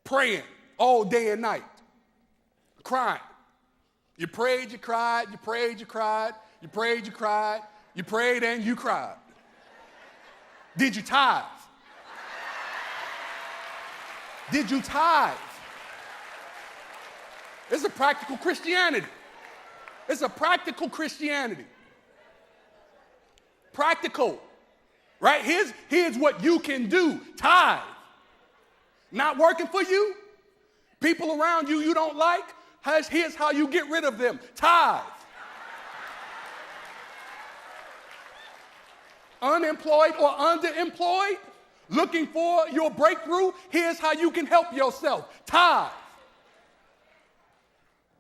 praying all day and night, crying. You prayed, you cried, you prayed, you cried, you prayed, you cried, you prayed and you cried. Did you tithe? Did you tithe? It's a practical Christianity. It's a practical Christianity. Practical, right? Here's what you can do. Tithe. Not working for you? People around you you don't like? Here's how you get rid of them. Tithe. Unemployed or underemployed? Looking for your breakthrough? Here's how you can help yourself. Tithe.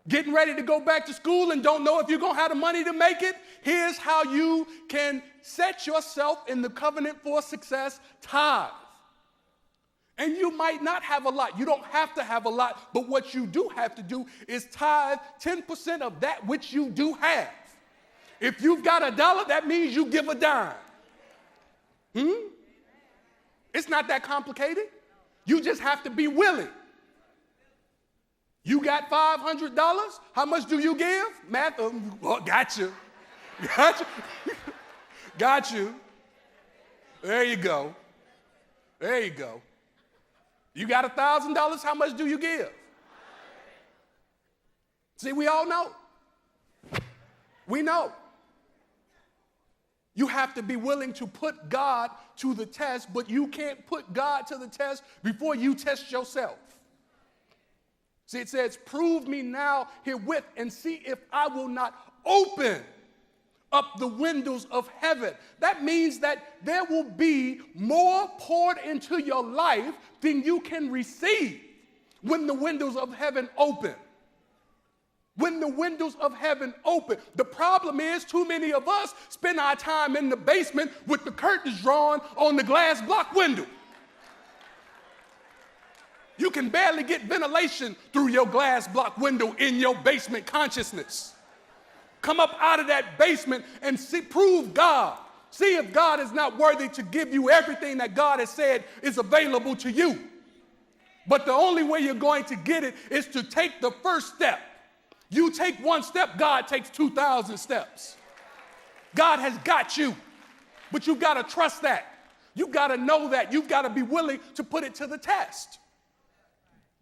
Getting ready to go back to school and don't know if you're going to have the money to make it? Here's how you can set yourself in the covenant for success. Tithe. And you might not have a lot. You don't have to have a lot, but what you do have to do is tithe 10% of that which you do have. If you've got $1, that means you give a dime. It's not that complicated. You just have to be willing. You got $500. How much do you give? Math, got you. Got you. Got you. There you go. There you go. You got $1,000. How much do you give? See, we all know. We know. You have to be willing to put God to the test, but you can't put God to the test before you test yourself. See, it says, prove me now herewith and see if I will not open up the windows of heaven. That means that there will be more poured into your life than you can receive when the windows of heaven open. When the windows of heaven open. The problem is too many of us spend our time in the basement with the curtains drawn on the glass block window. You can barely get ventilation through your glass block window in your basement consciousness. Come up out of that basement and prove God. See if God is not worthy to give you everything that God has said is available to you. But the only way you're going to get it is to take the first step. You take one step, God takes 2,000 steps. God has got you, but you've got to trust that. You've got to know that. You've got to be willing to put it to the test.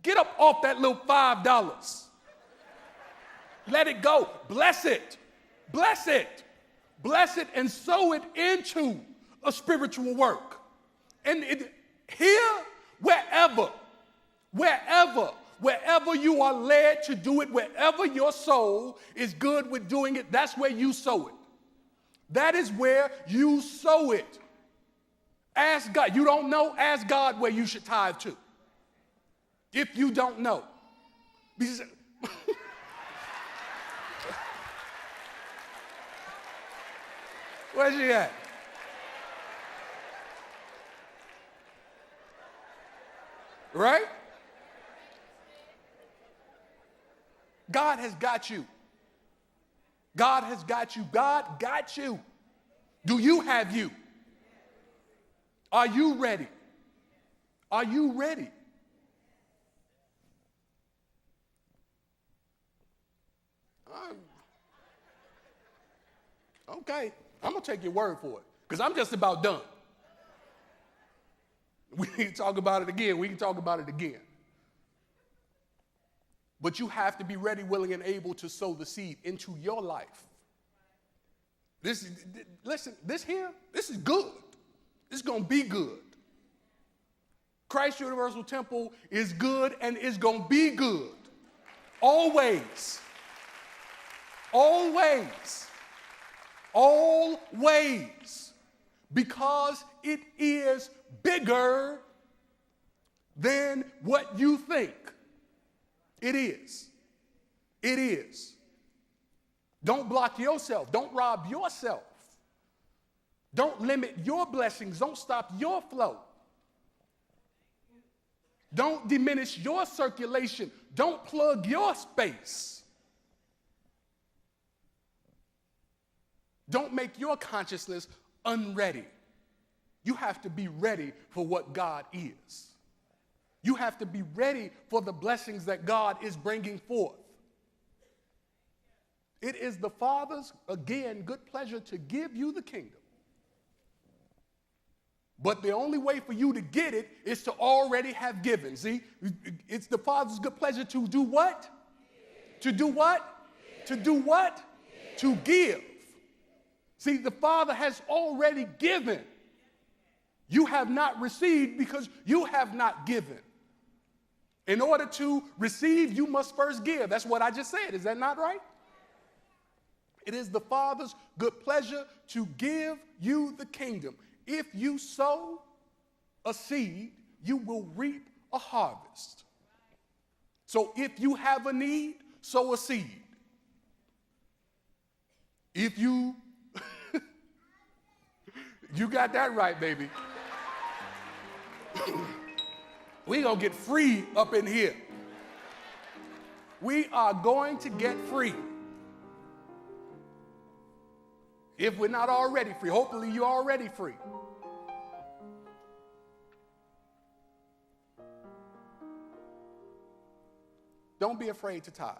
Get up off that little $5. Let it go. Bless it. Bless it. Bless it and sow it into a spiritual work. And wherever you are led to do it, wherever your soul is good with doing it, that's where you sow it. That is where you sow it. Ask God. You don't know? Ask God where you should tithe to. If you don't know. Where's she at? Right? God has got you. God has got you. God got you. Do you have you? Are you ready? Are you ready? Okay, I'm going to take your word for it because I'm just about done. We can talk about it again. We can talk about it again. But you have to be ready, willing, and able to sow the seed into your life. Listen, this is good. This is going to be good. Christ Universal Temple is good and is going to be good. Always. Always. Always. Because it is bigger than what you think. It is. It is. Don't block yourself. Don't rob yourself. Don't limit your blessings. Don't stop your flow. Don't diminish your circulation. Don't plug your space. Don't make your consciousness unready. You have to be ready for what God is. You have to be ready for the blessings that God is bringing forth. It is the Father's, again, good pleasure to give you the kingdom. But the only way for you to get it is to already have given. See, it's the Father's good pleasure to do what? To do what? To do what? To give. See, the Father has already given. You have not received because you have not given. In order to receive, you must first give. That's what I just said. Is that not right? It is the Father's good pleasure to give you the kingdom. If you sow a seed, you will reap a harvest. So if you have a need, sow a seed. If you, you got that right, baby. We're going to get free up in here. We are going to get free. If we're not already free, hopefully you're already free. Don't be afraid to tithe.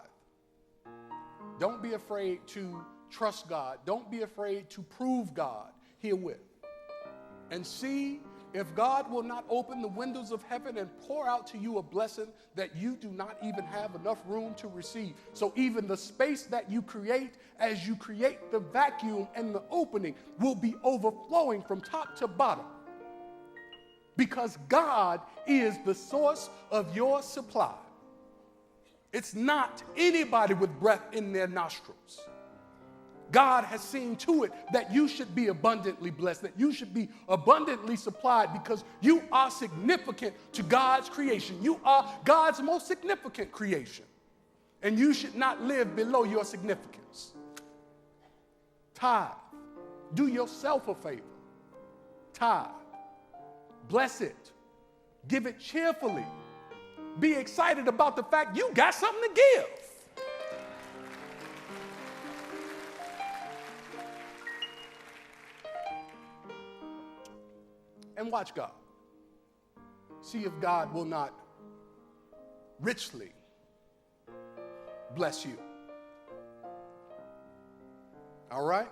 Don't be afraid to trust God. Don't be afraid to prove God herewith. And see if God will not open the windows of heaven and pour out to you a blessing that you do not even have enough room to receive. So even the space that you create, as you create the vacuum and the opening, will be overflowing from top to bottom. Because God is the source of your supply. It's not anybody with breath in their nostrils. God has seen to it that you should be abundantly blessed, that you should be abundantly supplied, because you are significant to God's creation. You are God's most significant creation. And you should not live below your significance. Tithe. Do yourself a favor. Tithe. Bless it. Give it cheerfully. Be excited about the fact you got something to give. And watch God. See if God will not richly bless you. All right?